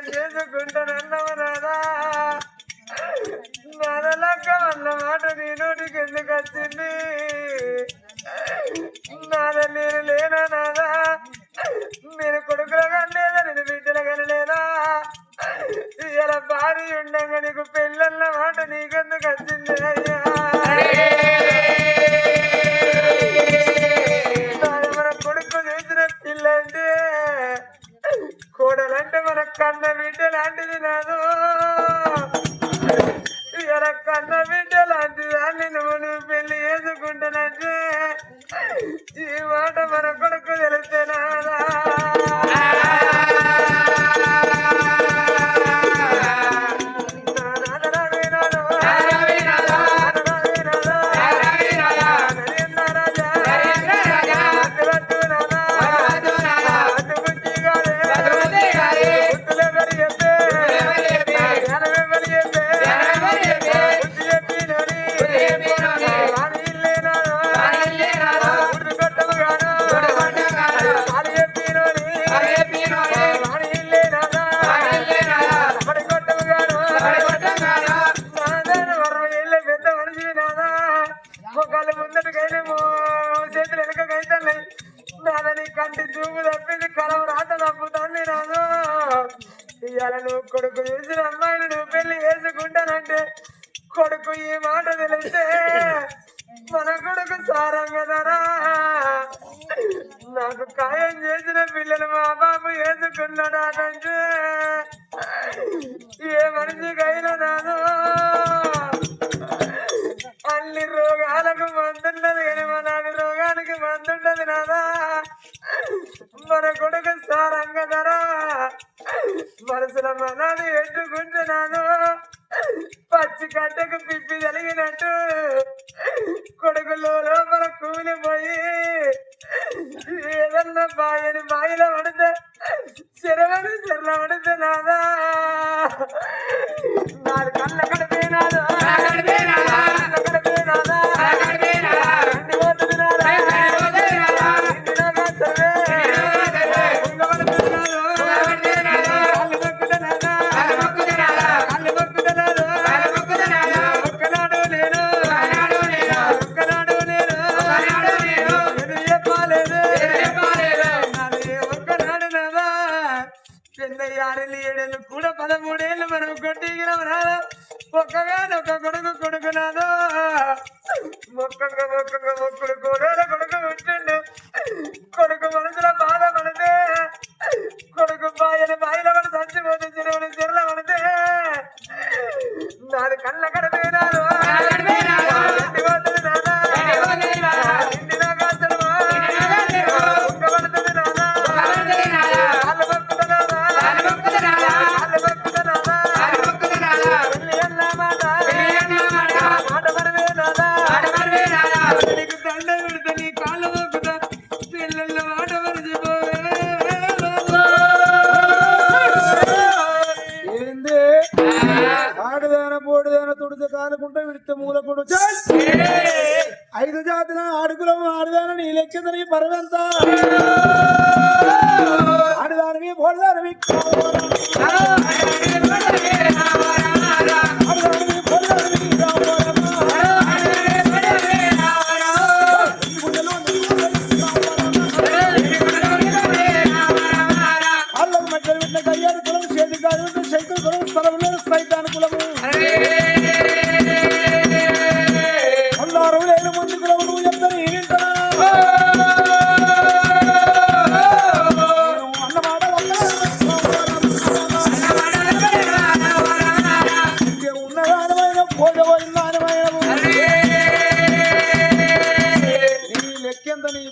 చేసుకుంటానన్నావు నాదా నాదలక్క వల్ల మాట నీ నోటికి ఎందుకు వచ్చింది నాద నేను లేనా నాదా నేను కొడుకులు కనలేదా నేను బిడ్డలు కనలేదా ఇలా భార్య ఉండగా నీకు పెళ్ళన్న మాట నీకెందుకు వచ్చింది అయ్యా మన కొడుకు చేసిన పిల్లంటే కోడలంటే మన కన్న బిడ్డ లాంటిది నాదు ఇలా కన్న బిడ్డ లాంటి దాన్ని నువ్వు పెళ్లి చేసుకుంటానంటే ఈ మాట మన కొడుకు తెలిస్తే నాదా కొడుకు చూసిన అమ్మాయిని నువ్వు పెళ్లి చేసుకుంటానంటే కొడుకు ఈ మాట తెలిస్తే మన కొడుకు సారంగదరా నాకు ఖాయం చేసిన పిల్లలు మా బాబు వేసుకున్నాడానంటే ఏ మనిషికైనా నాను అన్ని రోగాలకు మందున్నది కానీ మన రోగానికి మందుంటది నాదా మన కొడుకు సారంగదరా మనసుల మనాన్ని ఎట్టుకుంటున్నాను పచ్చి కట్టకు పిప్పి జరిగినట్టు కొడుకులో లోపల కూలిపోయి ఏదన్నా బాయని బాయిలో పడితే చెరవని చెర్ల పడితే నాదా నాది కళ్ళ కడిపోయినాడు కూడా 13 ఏళ్ళు మనం కొట్టిగినాం రాదా ఒక్కగానొక్క కొడుకు నాదో మొక్కుడు కొడుకు పుట్టిండు కొడుకు మనసులో బాధ పడితే కొడుకు బాయల పడి చచ్చిపోతే చెరువులు చెర్ల పడితే నాది కళ్ళ కడపోయినాడు విడితే మూలకుడు 5 జాతుల అడుగులం ఆడదాన నీ లెక్కిందని పరవంత ఆడదానివి పొడదానివి అల్లం మధ్యలో పెట్టిన కయ్యారు కులం చేతి కాదు శంకుల కులం స్థలంలో సైతాన్ కులము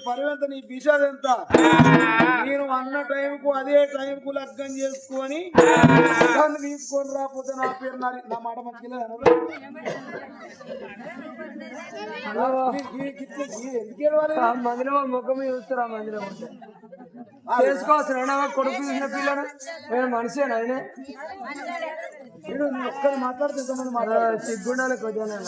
పరివంత నీ బిషాదెంత నేను అన్న టైంకు అదే టైంకు లగ్గం చేసుకొని దాన్ని తీసుకొని రాకపోతే నా పేరు నా మాట మంచిగా మందిలో ముఖం చూస్తారా మందిలో చేసుకోవచ్చు కొడుకు చూసిన పిల్లలు నేను మనిషినా ఆయన ఒక్కరు మాట్లాడితే సిగ్గుండాలి కొద్దిగా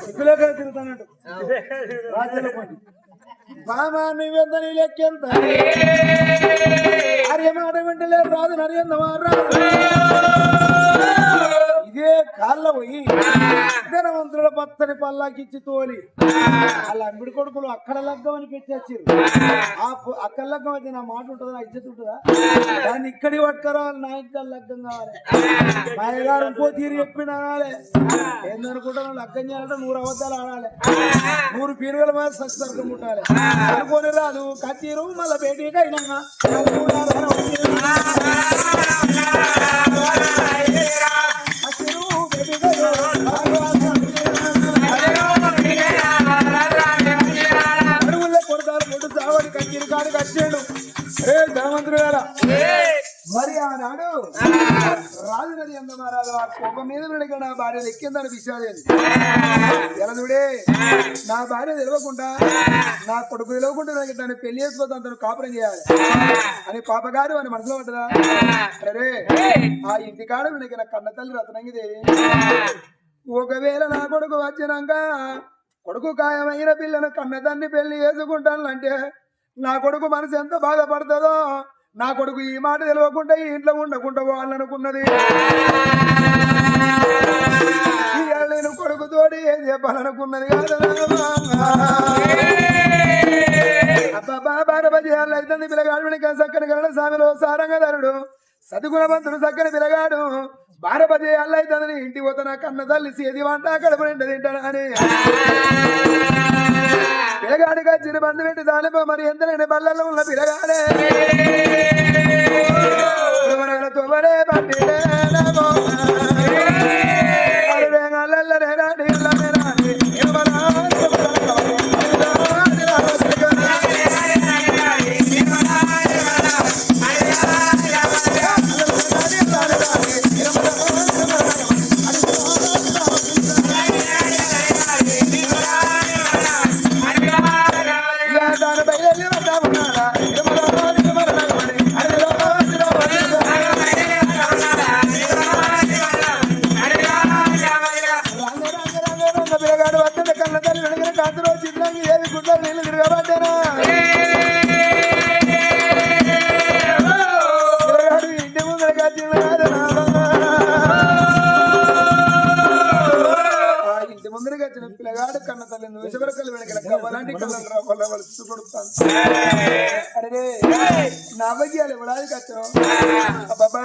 సిగ్గులేక తిరుగుతానంట రాజ్యాల పండి మామా నువ్వెంత నీ లెక్కెంత అర్యమాట వెంటలే రాదు నరేంద్ర రాదు ఇదే కాళ్ళ పోయి ధనవంతుల పచ్చని పల్లాకిచ్చి తోలి వాళ్ళ అంబిడి కొడుకులు అక్కడ లగ్గం అని పెట్టొచ్చారు ఆ అక్కడ లగ్గం అయితే నా మాట ఉంటుందా నా ఇజ్జత్ ఉంటుందా దాన్ని ఇక్కడి పట్టుకురావాలి నా ఇంట్లో లగ్గం కావాలి మా అయ్యగారు ఇంకో తీరు చెప్పిన అనాలి ఏందనుకుంటాను లగ్గం చేయాలంటే 100 అబద్ధాలు ఆడాలి 100 పీరుగల మీద సత్సర్గం ముట్టాలి అనుకోని రాదు కచ్చీరు మళ్ళీ బయటికి అయినా ధనవంతుడు గారా మరి ఆనాడు రాజు నది ఎంత మారాదు ఆ కోపం మీద నా భార్య ఎక్కిందని విషయాలు ఎలదుడే నా భార్య తెలియకుండా నా కొడుకు తెలియకుండా నన్ను పెళ్లి చేసుకోవద్దు తను కాపురం చేయాలి అని పాపగారు అని మనసులో ఉంటుందా అరే ఆ ఇంటికాడ వినకి నా కన్న తల్లి రత్నంగి దేవి ఒకవేళ నా కొడుకు వచ్చినాక కొడుకు ఖాయమైన పిల్లను కన్నదాన్ని పెళ్లి చేసుకుంటాను అంటే నా కొడుకు మనసు ఎంత బాధపడుతుందో నా కొడుకు ఈ మాట తెలియకుండా ఈ ఇంట్లో ఉండకుండా పోవాలనుకున్నది నేను కొడుకుతోటి ఏం చెప్పాలనుకున్నది కాదు అబ్బా బారబజేయాలి అయితే పిల్లగాడు చక్కని గరణ సామిలో సారంగధరుడు సద్గుణవంతుడు చక్కని పిల్లగాడు బారబజేయాలి అయితే ఇంటి పోత నా కన్న తల్లి సేది వంట కడుపు నిండా తింటాడు అని పిల్లగాడిగా చిన్న బంధు పెట్టి దానిపో మరి ఎంతనైనా బళ్ళల్లో ఉన్న పిల్లగాడే తుమరే పట్టి పిల్లగాడు కన్న తల్లి విషవరకలు వెనకలాంటి అరే నా భగ్యాలు ఇవ్వడానికి వచ్చాను బాబా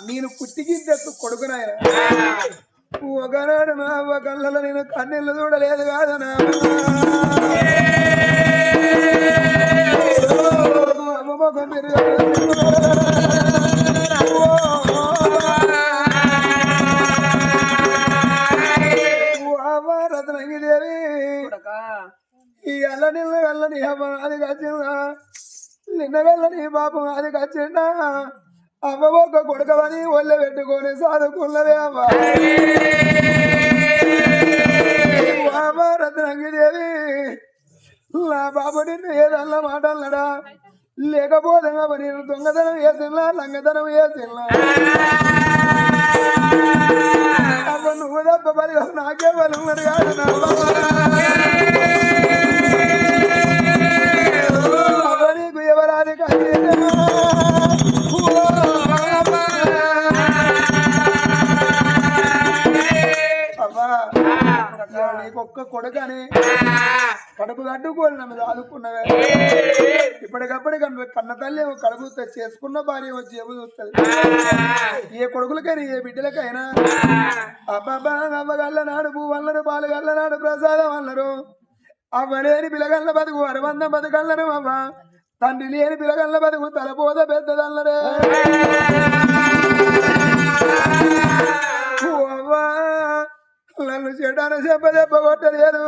నేను పుట్టికింతెత్తు కొడుకునాయన ఒకనాడు నా కళ్ళలో నేను కన్నెళ్ళు చూడలేదు కాదనా రత్నంగిదేవి ఈ అల్లని అది కచ్చిందా నిన్నగల్లని పాపం అది కచ్చిందా అమ్మ ఒక్క కొడుకవని ఒళ్ళ పెట్టుకొని సాదుకున్నదే అమ్మ రత్నంగిదేవి నా బాబు నిన్ను ఏదన్నా మాట అన్నాడా లేకపోతే నేను దొంగతనం వేసినా లంగతనం వేసినా అమ్మ నువ్వు తప్ప మరి నాకే వాళ్ళు మరి కాదు అమ్మ నీకు ఎవరాది నీకొక్క కొడుకని కడుపు కట్టుకోవాలి నన్ను ఆదుకున్నవే ఇప్పటికప్పుడు కన్న తల్లి కడుపు చేసుకున్న భార్య వచ్చి ఏమో చూస్తుంది ఏ కొడుకులకైనా ఏ బిడ్డలకైనా అబ్బాబా అవ్వగల్లనాడు పువ్వల్లరు పాలుగల్లనాడు ప్రసాదం అన్నారు అవ్వలేని పిలగల్ల బతుకు అరవందం బతుకల్లరు అవ్వ తండ్రి లేని పిలగల్ల బతుకు తలపోద పెద్దదల్లరే నన్ను చెడ్డాను చెప్ప కొట్టలేదు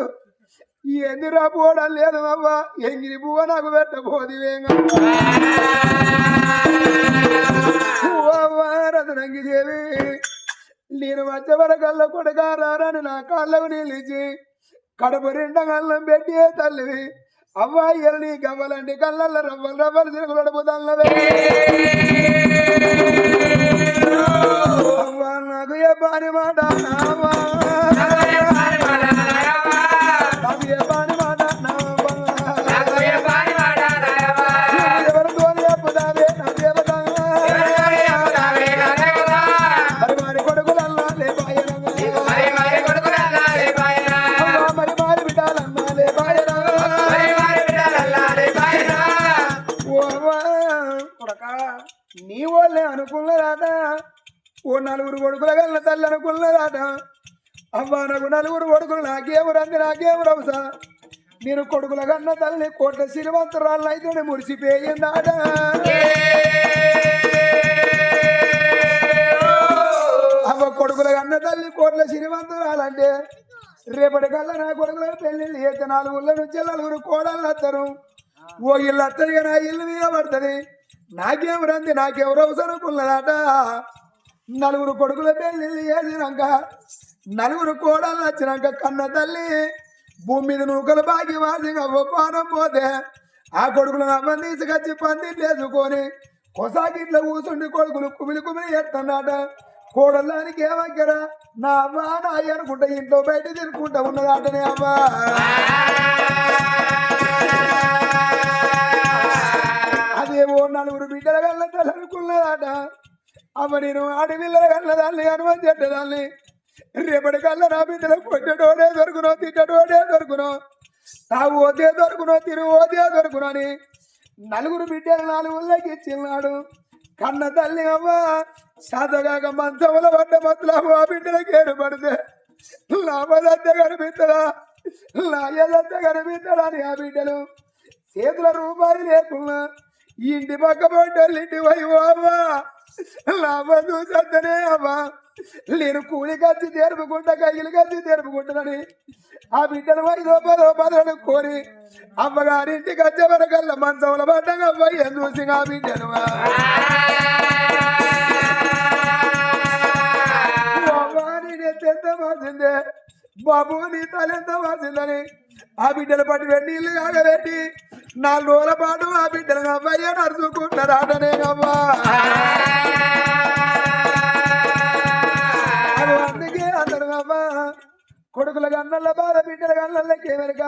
ఎందు రాపోవడం లేదు అవ్వ ఎంగిరి పువ్వ నాకు పెట్టబోదివేంగ రతనంగి దేవి నేను వచ్చే వరకల్లా కొడగారని నా కాళ్ళకు నిలిచి కడుపు రెండ కళ్ళం పెట్టి తల్లివి అవ్వాయి నీ గవ్వలంటే కళ్ళల్లో రవ్వలు తిరుగులు అడుపుతాన్నవే అవ్వ నాకు ఏ పాని మాట ఏ పాని మాట నీ వాళ్ళే అనుకున్నదాట ఓ నలుగురు కొడుకుల గల్ల తల్లి అనుకున్నదాట అవ్వా నాకు నలుగురు కొడుకులు నాకేమురంది అవసా నేను కొడుకుల కన్న తల్లి కోట్ల శ్రీమంతురాళ్ళు అయితే మురిసిపోయిందాట అవ్వ కొడుకుల కన్న తల్లి కోట్ల శ్రీమంతురాలంటే రేపటి కల్లా నా కొడుకుల పెళ్లి అయితే 4 ఊళ్ళ నుంచి 4 కోడళ్ళు వస్తారు ఓ ఇల్లు వస్తుంది నా ఇల్లు మీద పడుతుంది నాకేమరంది నాకెవరు అవసరకున్నదాట 4 కొడుకుల పెళ్లి చేసినాక 4 కోడళ్ళు వచ్చినాక కన్న తల్లి భూమి మీద నూకలు బాగి వాసి పానం పోతే ఆ కొడుకులు అమ్మని తీసుకొచ్చి పందిట్లు వేసుకొని కొసాగిట్లో కూర్చుండి కొడుకులు కుమిలి ఎడుతున్నాట కోడళ్ళానికి ఏమగ్గరా నా అమ్మ నా అయ్య అనుకుంటా ఇంట్లో బయట తిరుగుకుంటా ఉన్నదాటనే అమ్మా అదేవో 4 బిడ్డల కళ్ళ తలనుకున్నదాట అమ్మ నేను ఆడపిల్లల కళ్ళ దాన్ని అనుమతి చెడ్డదాన్ని రేపటి కల్లా నా బిడ్డలకు కొట్టడోడే దొరుకునో తిట్టడోడే దొరుకునో తాగు ఓదే దొరుకునో తిరుగు ఓదే దొరుకునో అని 4 బిడ్డలు 4 ఊళ్ళకి ఇచ్చిన్నాడు కన్న తల్లి అమ్మ శాతగాక మంచముల పడ్డ మతులాము ఆ బిడ్డలకు ఏర్పడితే లాభదత్త కనిపిస్తాడా లాయదత్త కనిపిస్తాడా అని ఆ బిడ్డలు చేతుల రూపాయి లేకున్నా ఇంటి పక్క పడ్డారు ఇంటి వైపు అమ్మా లాభం చూసే అమ్మా నేను కూలి కత్తి తెరుపుకుంటా కయ్యలు కత్తి తెరుపుకుంటానని ఆ బిడ్డను 5 10 కోరి అమ్మగారింటికి వచ్చే వరకల్లా మంచంలో పడ్డగా అమ్మాయి చూసి ఆ బిడ్డను ఎంత మాసిందే బాబు నీ తల ఎంత మాసిందని ఆ బిడ్డల పట్టి వెండి ఇల్లు కాగబెట్టి 4 రోజుల పాటు ఆ బిడ్డలు అమ్మాయి నడుచుకుంటారాటనే అమ్మా అందుకే అందరు అమ్మా కొడుకుల గన్నల బాధ బిడ్డల గన్నలకే వెనుక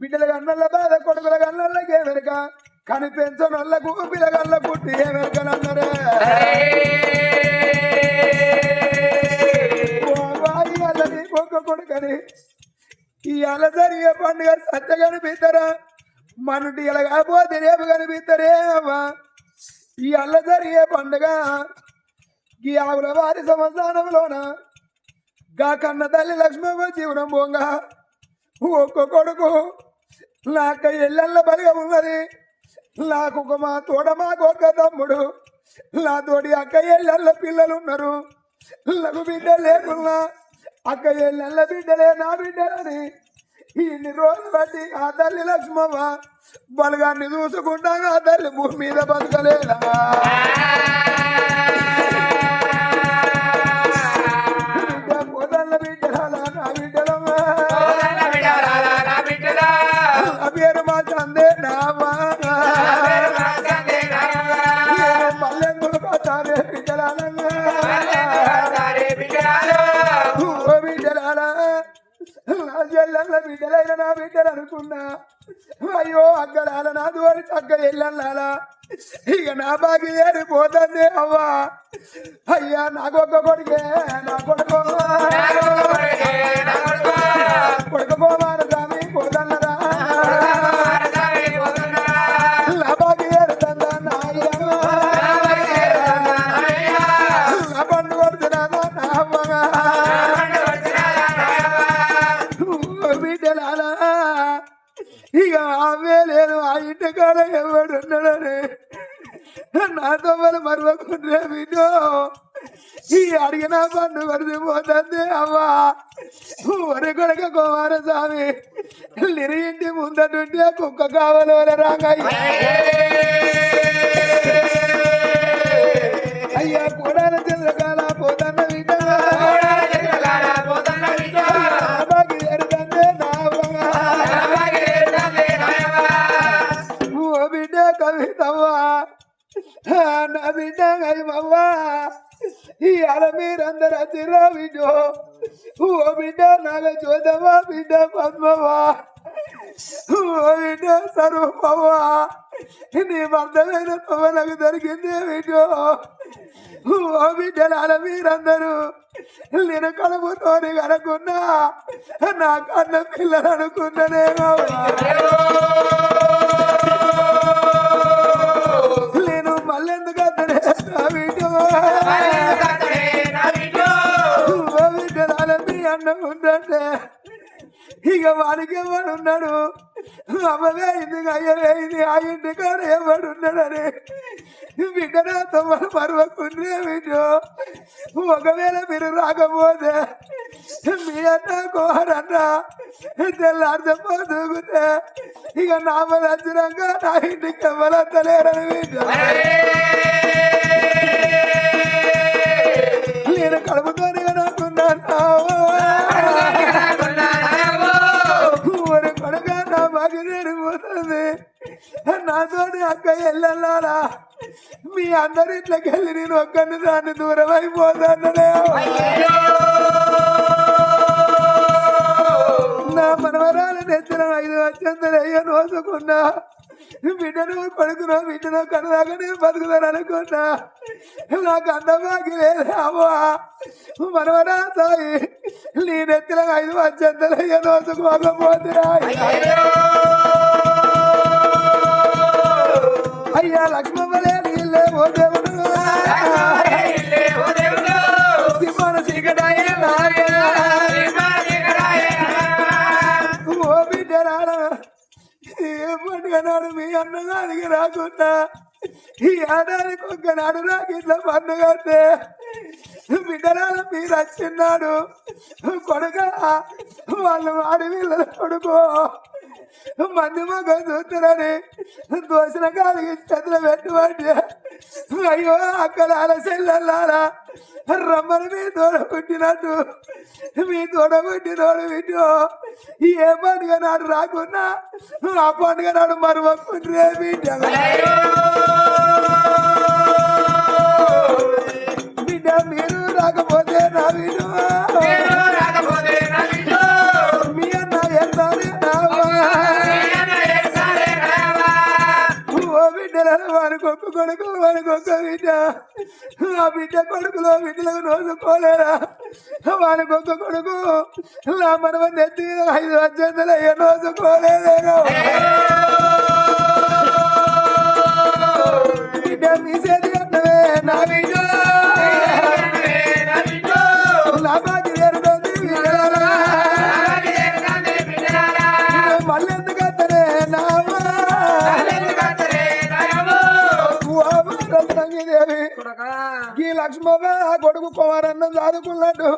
బిడ్డల గన్నల బాధ కొడుకుల గన్నలకే వెనుక కనిపించనొల్లకు పిల్లగల్ల పుట్టి ఏ వెనుకనన్నరే అల్లని ఒక్క కొడుకని ఈ అల జరిగే పండుగ సత్య కనిపిస్తారా మనుంటి ఇలా కాకపోతే రేపు కనిపిస్తారే అమ్మా ఈ అల్ల జరిగే పండుగ ఈ ఆవుల వారి సంస్థానంలోన గా కన్న తల్లి లక్ష్మమ్మ జీవనం పోంగా ఒక్క కొడుకు నాక ఎల్లెల్ల బలిగా ఉన్నది నాకు మా తోట తమ్ముడు నా తోటి అక్క ఎల్లెల్ల పిల్లలు ఉన్నారు నాకు బిడ్డ లేకున్నా అక్క ఎల్లెల్ల బిడ్డలే నా బిడ్డలని ఇన్ని రోజులు బట్టి ఆ తల్లి లక్ష్మమ్మ బలగాన్ని చూసుకుంటా ఆ తల్లి భూమి మీద బతకలేదా పేరు మా చందే నామా మల్లెందులు కారే బిడ్డలాలంగా బిడ్డలాలా నా చెల్లెళ్ళ బిడ్డలైన నా బిడ్డలు అనుకున్నా అయ్యో అక్కడాల నా దోడి చక్క ఎల్లల్లాలా ఇక నా బాకి ఏరిపోతుంది అవ్వా అయ్యా నాకొక్క కొడుకే నా కొడుకో కొడుకోమార స్వామి పోతన్నరా నా బాకి ఏరుతుందా నాయమ్మ నా పండు కొడుతున్నదా నా అమ్మగా బిడ్డలాలా ఇక ఆమె లేదు ఆ ఇంటి కాడ ఎవడున్నాడని నాతో మరి మరవకుంటే బిడ్డో ఈ అడిగిన పండు వరిసిపోతుంది అవ్వా ఒరి కొడక కుమార స్వామి నిరి ఇంటి ముందటుంటే కుక్క కావాలి రాంగయ్య అయ్యా కూడాల చంద్రకాల పోతన్న బిడ్డ బిడ్డ కవితవ్వా నా బిడ్డ అయ్యమ్మా ఈ అల మీరందరూ వచ్చిరా బిడ్డో ఓ బిడ్డ నాగ చూద్దామా బిడ్డ పద్మవా ఓ బిడ్డ స్వరూపవా నీ బంధమైన నాకు దొరికింది బిడ్డో ఓ బిడ్డల మీరందరూ నేను కడుపుతోని కనుకున్నా నా కన్న పిల్లలు అనుకున్నానేమో నేను మళ్ళెందుకు అతనే అన్న ఉందంటే ఇక వాడికి ఎవడున్నాడు అమ్మవే ఇందుకు అయ్యవే ఇది ఆ ఇంటి కాడ ఎవడున్నాడని బిడ్డ నాతో మరవకుండే బిడ్డ ఒకవేళ మీరు రాకపోతే మీ అన్న కోరన్న తెల్లారిపోతుంటే ఇక నామ వచ్చినాక నా ఇంటికి ఎవరంతలేరని బిడ్డ నేను కడుపుతోనే నాకున్నాను కొడుక నా బాగా పోతుంది నాతోటి అక్క వెళ్ళాలా మీ అందరి ఇట్లకి వెళ్ళి నేను ఒక్కరిని దాన్ని దూరం అయిపోతాను నా మనవరాలు నెచ్చిన 5 వచ్చంతరయ్యో నోసుకున్నా బిడ్డను కొడుకునో బిడ్డనో కనదాకా నేను బతుకుతాను అనుకున్నా నాకు అందమాకి లేదు అవ్వా మనవరా సాయి నీ నెత్తిలో 5 వచ్చంతరయ్యో నోసుకోకపోతురా అయ్యా లక్ష్మమ్మలే నీళ్ళే ఓ దేవుడు సింహన చీకటాయ ఓ బిడ్డ రాడా ఏ పండుగ నాడు మీ అన్నగారికి రాకుండా ఈ ఏడాదికి ఒక్కనాడు నాకు ఇట్లా పండుగ అంటే బిడ్డరాల మీరు వచ్చిన్నాడు కొడుక వాళ్ళు వాడి వీళ్ళ కొడుకు మంది మొగం చూస్తున్నారని దోసిన కాలికి చేతులు పెట్టుబడి అయ్యో అక్కలాల చెల్లెల్లారా రమ్మని మీ తోడ పుట్టినట్టు మీ తోడ పుట్టినోడు విటో ఏ పండుగ నాడు రాకున్నా ఆ పండుగ నాడు మరవకుండ్రే బిడ్డ బిడ్డ మీరు రాకపోతే నా వీడు మీ అన్న ఎంతానే ఓ బిడ్డలను వానికొక్క కొడుకు వానికొక్క బిడ్డ ఆ బిడ్డ కొడుకులో బిడ్డలకు నోసుకోలేరా వానికొక్క కొడుకు నా మనవ నెత్తి 5 వచ్చేందులో ఏ నోసుకోలేదేనో బిడ్డ మీ చేతి అన్నవే నా బిడ్డ నా బాకి ఏరుతుంది మళ్ళీ ఎందుకు అత్తనే నా దేవి ఈ లక్ష్మవ్వ ఆ కొడుకు కుమారన్నం చదువుకున్నాడు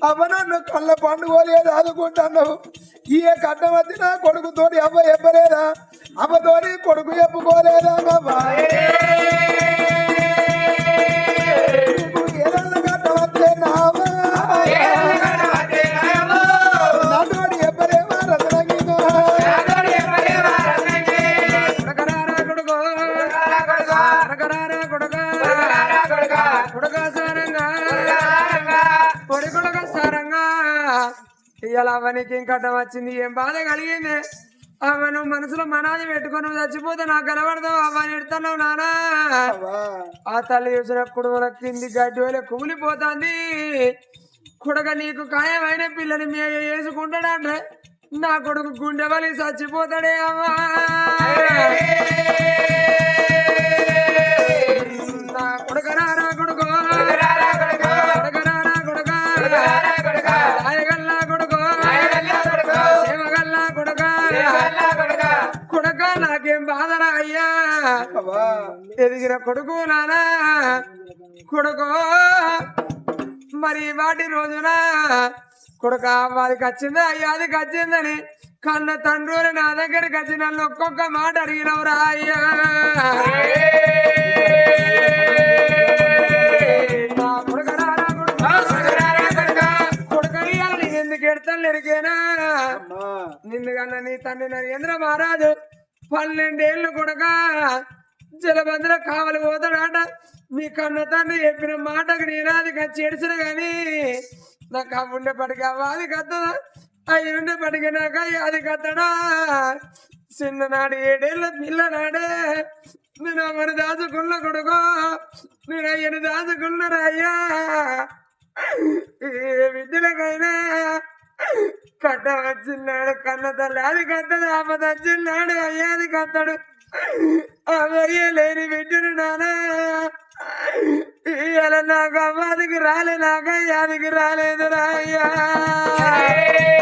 అవ్వ నన్ను కళ్ళ పండుగోలే చదువుకుంటాను ఈ కట్టం వచ్చి నా కొడుకు తోటి అవ్వ చెప్పలేదా అవ్వతోటి కొడుకు చెప్పుకోలేదా అవ్వ ఏదన్నా కట్టం వస్తే నాతోటి చెప్పలేమా రత్నగీత ఇవాళ అవనికి ఏం కట్టం వచ్చింది ఏం బాధ కలిగింది అవ్వ నువ్వు మనసులో మనాది పెట్టుకుని నువ్వు చచ్చిపోతే నాకు కనబడతావు అవ్వని ఎడతావు నానా ఆ తల్లి చూసినప్పుడు మన కింది గడ్డి వేలే కుమిలిపోతుంది కొడుక నీకు ఖాయమైన పిల్లని మీ వేసుకుంటాడంటే నా కొడుకు గుండె వలి చచ్చిపోతాడే అవ్వా నా కొడుకరా కొడుకు కొడుక నాకేం బాధరా అయ్యా ఎదిగిన కొడుకు నానా కొడుకు మరి వాటి రోజున కొడుక వాడికి వచ్చిందా అయ్యాదికి వచ్చిందని కన్న తండ్రి నా దగ్గరికి వచ్చి నన్ను ఒక్కొక్క మాట అడిగినవురా అయ్యా ఎందుకు ఎడతాను ఎరికేనా నిన్ను కన్నా నీ తండ్రి నరేంద్ర మహారాజు 12 ఏళ్ళు కొడుక జలభద్ర కావలి పోతాడాట మీ కన్న తండ్రి చెప్పిన మాటకు నేనాది కచ్చి ఎడిచిన గాని నాకు ఆ ఉండేపటికి అవ్వాలి కత్తదా అవి ఉండేపటికి నాకు అది కత్తడా చిన్ననాడు 7 ఏళ్ళ పిల్లనాడే నేను అమ్మని దాచుకున్న కొడుకో నేను అయ్యను దాచుకున్నారా అయ్యా ఏ విద్యలకైనా కట్ట వచ్చిన్నాడు కన్న తల్లి అది కట్టదు ఆపద వచ్చిన్నాడు అయ్యాది కట్టడు అయ్యే లేని బిడ్డను నానా ఇలా నాకు అమ్మాదికి రాలే నాకు అయ్యాదికి రాలేదు రా అయ్యా ఆ